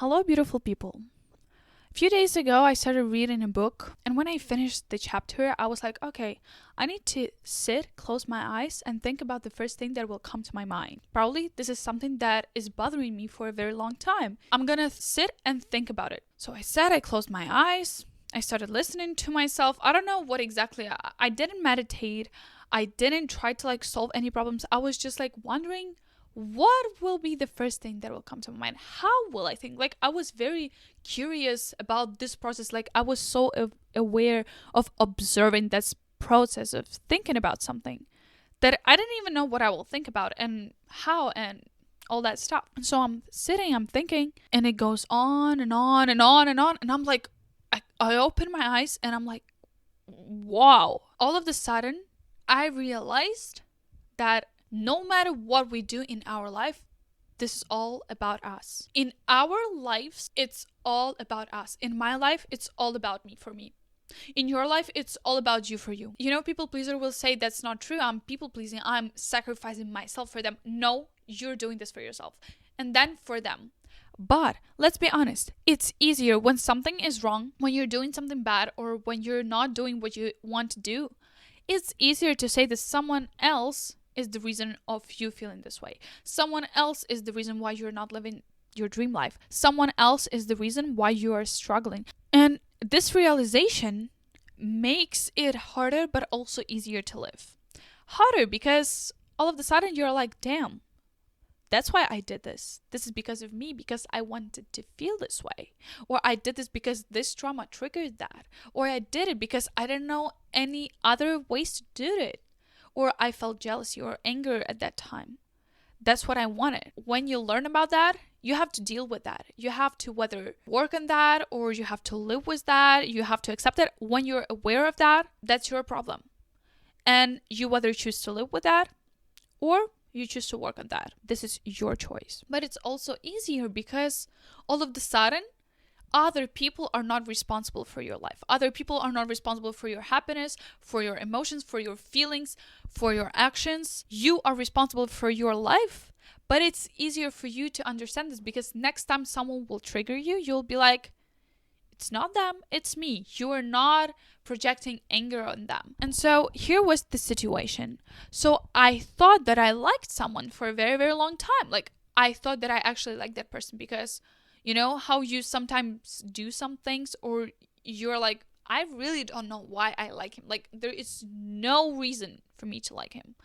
Hello, beautiful people. A few days ago, I started reading a book, and when I finished the chapter, I was like, okay, I need to sit, close my eyes, and think about the first thing that will come to my mind. Probably this is something that is bothering me for a very long time. I'm gonna sit and think about it. So I sat, I closed my eyes, I started listening to myself. I don't know what exactly, I didn't meditate, I didn't try to solve any problems. I was just wondering what will be the first thing that will come to my mind. How will I think? I was very curious about this process. I was so aware of observing this process of thinking about something that I didn't even know what I will think about and how and all that stuff. And so I'm sitting, I'm thinking, and it goes on and on and on and on. And I'm like, I open my eyes and I'm like, wow. All of a sudden, I realized that no matter what we do in our life, this is all about us. In our lives, it's all about us. In my life, it's all about me for me. In your life, it's all about you for you. People pleaser will say that's not true. I'm people pleasing. I'm sacrificing myself for them. No, you're doing this for yourself and then for them. But let's be honest, it's easier when something is wrong, when you're doing something bad, or when you're not doing what you want to do. It's easier to say that someone else is the reason of you feeling this way. Someone else is the reason why you're not living your dream life. Someone else is the reason why you are struggling. And this realization makes it harder but also easier to live. Harder because all of a sudden you're like, damn, that's why I did this. This is because of me, because I wanted to feel this way. Or I did this because this trauma triggered that. Or I did it because I didn't know any other ways to do it. Or I felt jealousy or anger at that time. That's what I wanted. When you learn about that, you have to deal with that. You have to whether work on that or you have to live with that. You have to accept it. When you're aware of that, that's your problem. And you whether choose to live with that or you choose to work on that. This is your choice. But it's also easier because all of a sudden, other people are not responsible for your life. Other people are not responsible for your happiness, for your emotions, for your feelings, for your actions. You are responsible for your life. But it's easier for you to understand this because next time someone will trigger you, you'll be like, it's not them, it's me. You are not projecting anger on them. And so here was the situation. So I thought that I liked someone for a very, very long time. I thought that I actually liked that person because you know how you sometimes do some things or you're like, I really don't know why I like him. There is no reason for me to like him.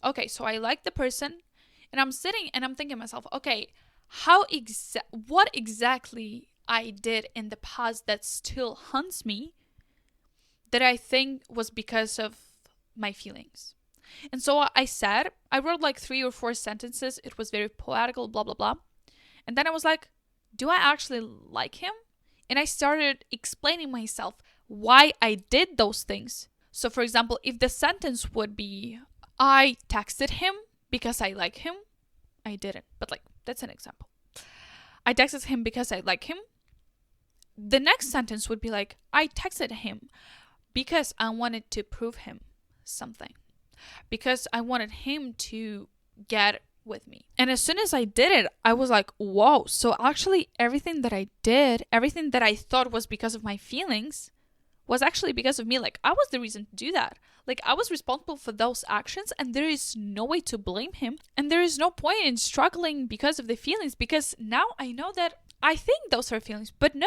Okay, so I like the person and I'm sitting and I'm thinking to myself, okay, what exactly I did in the past that still haunts me that I think was because of my feelings. And so I wrote 3 or 4 sentences. It was very poetical, blah, blah, blah. And then I was like, do I actually like him? And I started explaining myself why I did those things. So for example, if the sentence would be, I texted him because I like him. I didn't, but that's an example. I texted him because I like him. The next sentence would be I texted him because I wanted to prove him something. Because I wanted him to get with me. And as soon as I did it, I was like, whoa, so actually everything that I did, everything that I thought was because of my feelings was actually because of me. I was the reason to do that. I was responsible for those actions and there is no way to blame him. And there is no point in struggling because of the feelings because now I know that I think those are feelings, but no,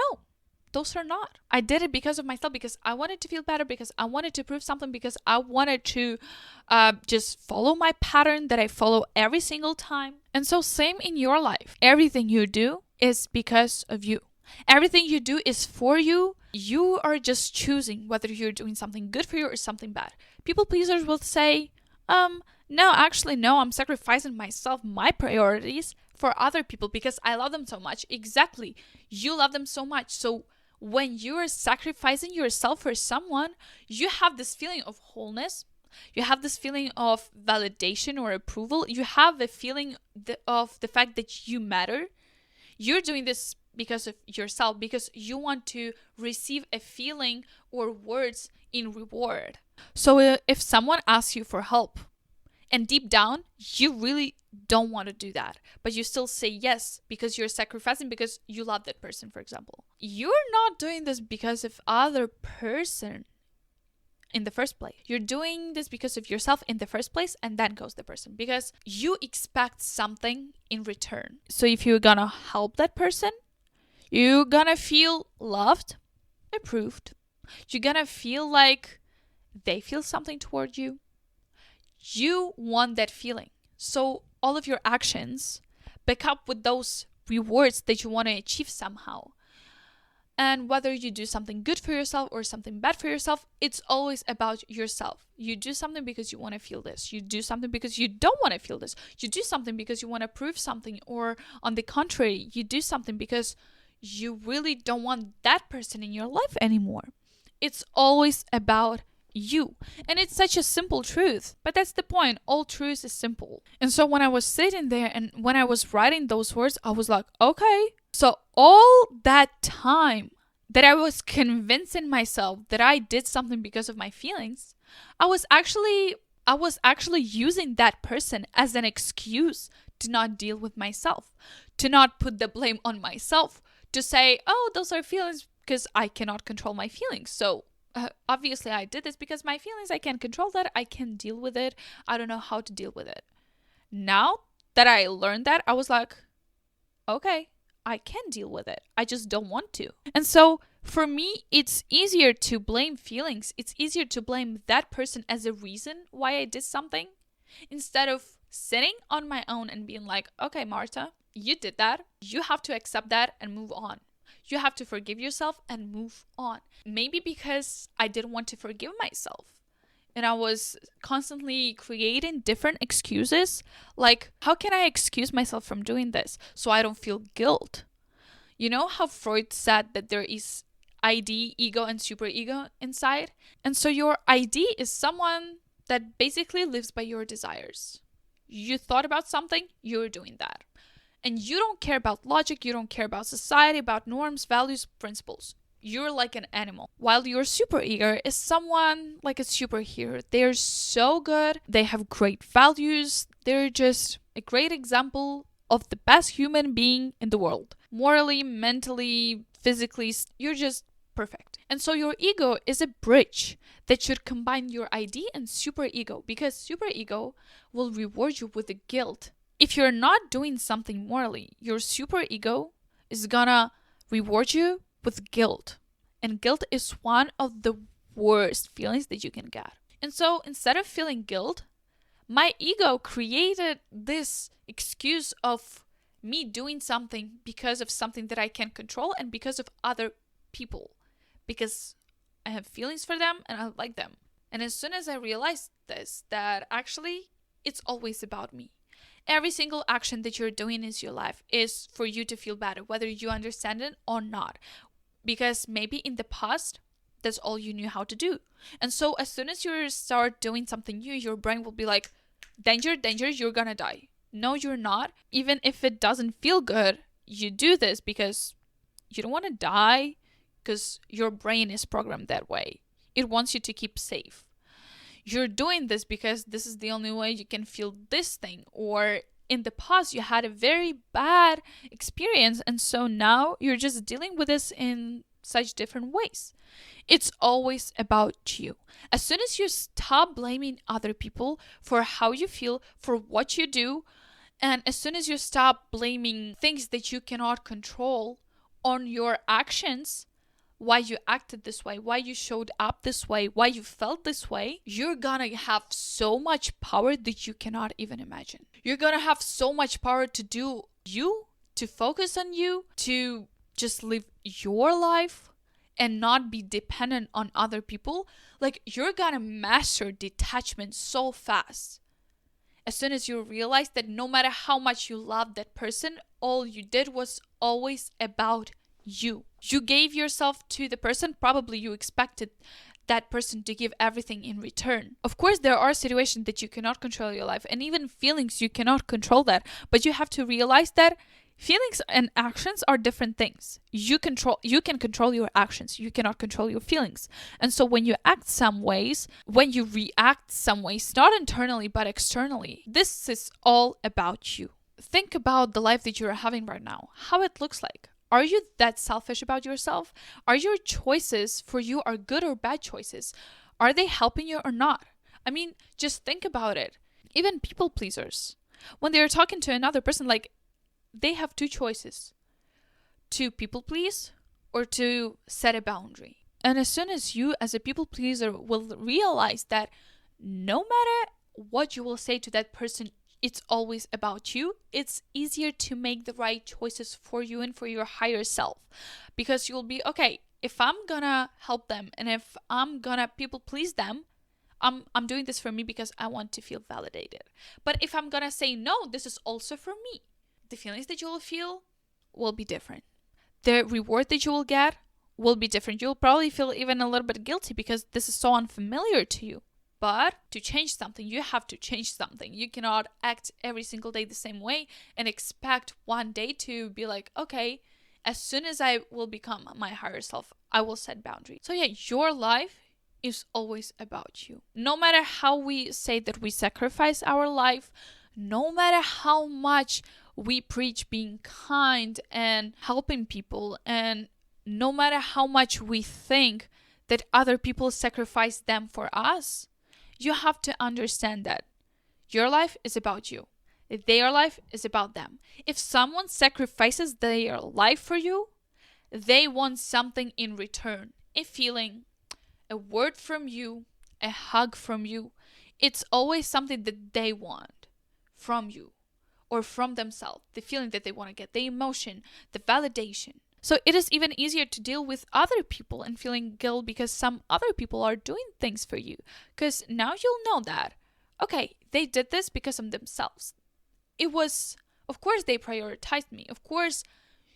those are not. I did it because of myself, because I wanted to feel better, because I wanted to prove something, because I wanted to just follow my pattern that I follow every single time. And so same in your life. Everything you do is because of you. Everything you do is for you. You are just choosing whether you're doing something good for you or something bad. People pleasers will say, no, actually, no, I'm sacrificing myself, my priorities for other people because I love them so much. Exactly. You love them so much. So when you're sacrificing yourself for someone, you have this feeling of wholeness. You have this feeling of validation or approval. You have the feeling of the fact that you matter. You're doing this because of yourself, because you want to receive a feeling or words in reward. So if someone asks you for help, And deep down, you really don't want to do that. But you still say yes because you're sacrificing because you love that person, for example. You're not doing this because of other person in the first place. You're doing this because of yourself in the first place, and then goes the person. Because you expect something in return. So if you're gonna help that person, you're gonna feel loved, approved. You're gonna feel like they feel something toward you. You want that feeling. So all of your actions back up with those rewards that you want to achieve somehow. And whether you do something good for yourself or something bad for yourself, it's always about yourself. You do something because you want to feel this. You do something because you don't want to feel this. You do something because you want to prove something, or on the contrary, you do something because you really don't want that person in your life anymore. It's always about you. And it's such a simple truth, but that's the point. All truth is simple. And so when I was sitting there and when I was writing those words, I was like, okay. So all that time that I was convincing myself that I did something because of my feelings, I was actually using that person as an excuse to not deal with myself, to not put the blame on myself, to say, oh, those are feelings because I cannot control my feelings. So obviously I did this because my feelings, I can't control that. I can't deal with it. I don't know how to deal with it. Now that I learned that, I was like, okay, I can deal with it. I just don't want to. And so for me, it's easier to blame feelings. It's easier to blame that person as a reason why I did something, instead of sitting on my own and being like, okay, Marta, you did that. You have to accept that and move on. You have to forgive yourself and move on. Maybe because I didn't want to forgive myself. And I was constantly creating different excuses. Like, how can I excuse myself from doing this so I don't feel guilt? You know how Freud said that there is ID, ego, and superego inside? And so your ID is someone that basically lives by your desires. You thought about something, you're doing that. And you don't care about logic, you don't care about society, about norms, values, principles. You're like an animal. While your superego is someone like a superhero. They're so good. They have great values. They're just a great example of the best human being in the world. Morally, mentally, physically, you're just perfect. And so your ego is a bridge that should combine your ID and superego, because superego will reward you with the guilt. If you're not doing something morally, your superego is gonna reward you with guilt. And guilt is one of the worst feelings that you can get. And so instead of feeling guilt, my ego created this excuse of me doing something because of something that I can't control and because of other people. Because I have feelings for them and I like them. And as soon as I realized this, that actually it's always about me. Every single action that you're doing in your life is for you to feel better, whether you understand it or not. Because maybe in the past, that's all you knew how to do. And so as soon as you start doing something new, your brain will be like, danger, danger, you're gonna die. No, you're not. Even if it doesn't feel good, you do this because you don't want to die, because your brain is programmed that way. It wants you to keep safe. You're doing this because this is the only way you can feel this thing. Or in the past, you had a very bad experience, and so now you're just dealing with this in such different ways. It's always about you. As soon as you stop blaming other people for how you feel, for what you do, and as soon as you stop blaming things that you cannot control on your actions, why you acted this way, why you showed up this way, why you felt this way, you're gonna have so much power that you cannot even imagine. You're gonna have so much power to do you, to focus on you, to just live your life and not be dependent on other people. Like, you're gonna master detachment so fast. As soon as you realize that no matter how much you love that person, all you did was always about you. You gave yourself to the person. Probably you expected that person to give everything in return. Of course, there are situations that you cannot control your life, and even feelings, you cannot control that. But you have to realize that Feelings and actions are different things. You can control your actions. You cannot control your feelings. And so when you act some ways, when you react some ways, not internally but externally, this is all about you. Think about the life that you're having right now, how it looks like. Are you that selfish about yourself? Are your choices for you are good or bad choices? Are they helping you or not? I mean, just think about it. Even people pleasers, when they're talking to another person, like, they have two choices: to people please or to set a boundary. And as soon as you, as a people pleaser, will realize that no matter what you will say to that person, it's always about you, it's easier to make the right choices for you and for your higher self. Because you'll be, okay, if I'm gonna help them and if I'm gonna people please them, I'm doing this for me because I want to feel validated. But if I'm gonna say no, this is also for me, the feelings that you will feel will be different. The reward that you will get will be different. You'll probably feel even a little bit guilty because this is so unfamiliar to you. But to change something, you have to change something. You cannot act every single day the same way and expect one day to be like, okay, as soon as I will become my higher self, I will set boundaries. So yeah, your life is always about you. No matter how we say that we sacrifice our life, no matter how much we preach being kind and helping people, and no matter how much we think that other people sacrifice them for us, you have to understand that your life is about you. Their life is about them. If someone sacrifices their life for you, they want something in return. A feeling, a word from you, a hug from you. It's always something that they want from you or from themselves. The feeling that they want to get, the emotion, the validation. So it is even easier to deal with other people and feeling guilt because some other people are doing things for you. Because now you'll know that, okay, they did this because of themselves. It was, of course, they prioritized me. Of course,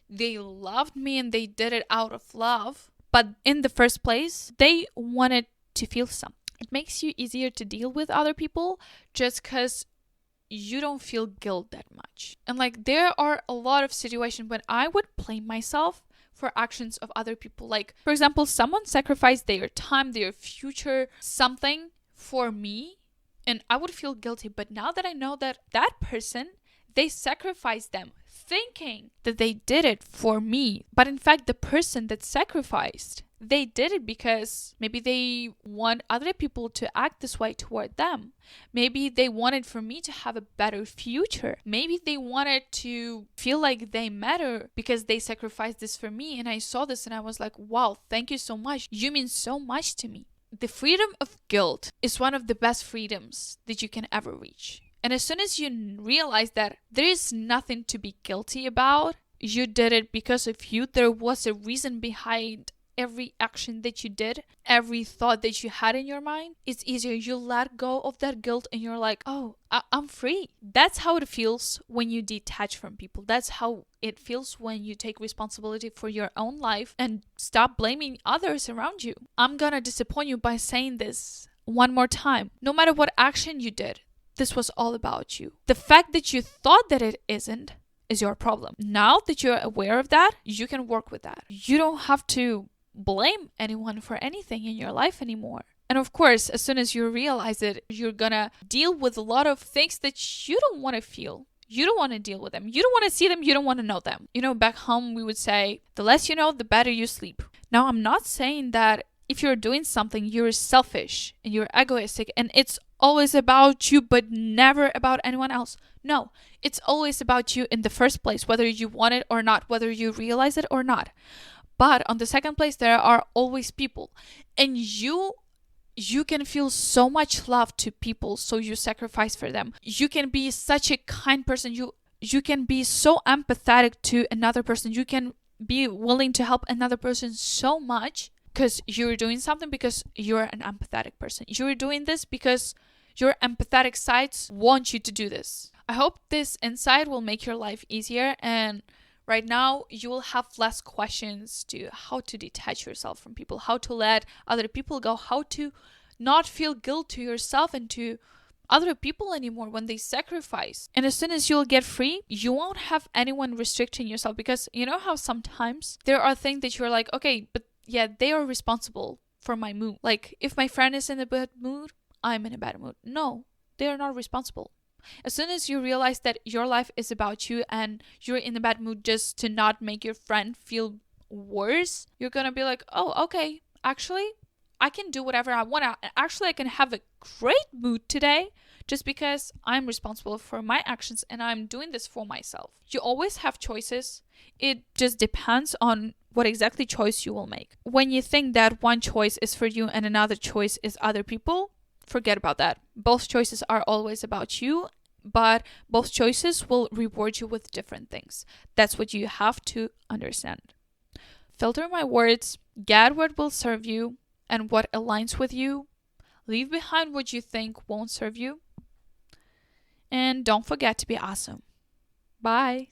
they loved me and they did it out of love. But in the first place, they wanted to feel something. It makes you easier to deal with other people just because you don't feel guilt that much. And like, there are a lot of situations when I would blame myself for actions of other people. Like, for example, someone sacrificed their time, their future, something for me, and I would feel guilty. But now that I know that that person, they sacrificed them thinking that they did it for me. But in fact, the person that sacrificed, they did it because maybe they want other people to act this way toward them. Maybe they wanted for me to have a better future. Maybe they wanted to feel like they matter because they sacrificed this for me. And I saw this and I was like, wow, thank you so much. You mean so much to me. The freedom of guilt is one of the best freedoms that you can ever reach. And as soon as you realize that there is nothing to be guilty about, you did it because of you, there was a reason behind every action that you did, every thought that you had in your mind, it's easier. You let go of that guilt and you're like, oh, I'm free. That's how it feels when you detach from people. That's how it feels when you take responsibility for your own life and stop blaming others around you. I'm gonna disappoint you by saying this one more time. No matter what action you did, this was all about you. The fact that you thought that it isn't is your problem. Now that you're aware of that, you can work with that. You don't have to blame anyone for anything in your life anymore. And of course, as soon as you realize it, you're gonna deal with a lot of things that you don't want to feel. You don't want to deal with them. You don't want to see them. You don't want to know them. You know, back home, we would say, the less you know, the better you sleep. Now, I'm not saying that if you're doing something, you're selfish and you're egoistic and it's always about you, but never about anyone else. No, it's always about you in the first place, whether you want it or not, whether you realize it or not. But on the second place, there are always people. And you can feel so much love to people, so you sacrifice for them. You can be such a kind person. You can be so empathetic to another person. You can be willing to help another person so much because you're doing something because you're an empathetic person. You're doing this because your empathetic sides want you to do this. I hope this insight will make your life easier, and right now you will have less questions to how to detach yourself from people, how to let other people go, how to not feel guilt to yourself and to other people anymore when they sacrifice. And as soon as you'll get free, you won't have anyone restricting yourself, because you know how sometimes there are things that you're like, okay, but yeah, they are responsible for my mood. Like if my friend is in a bad mood, I'm in a bad mood. No, they are not responsible. As soon as you realize that your life is about you and you're in a bad mood just to not make your friend feel worse, you're gonna be like, oh, okay, actually, I can do whatever I want. Actually, I can have a great mood today just because I'm responsible for my actions and I'm doing this for myself. You always have choices. It just depends on what exactly choice you will make. When you think that one choice is for you and another choice is other people, forget about that. Both choices are always about you, but both choices will reward you with different things. That's what you have to understand. Filter my words, get what will serve you and what aligns with you. Leave behind what you think won't serve you. And don't forget to be awesome. Bye.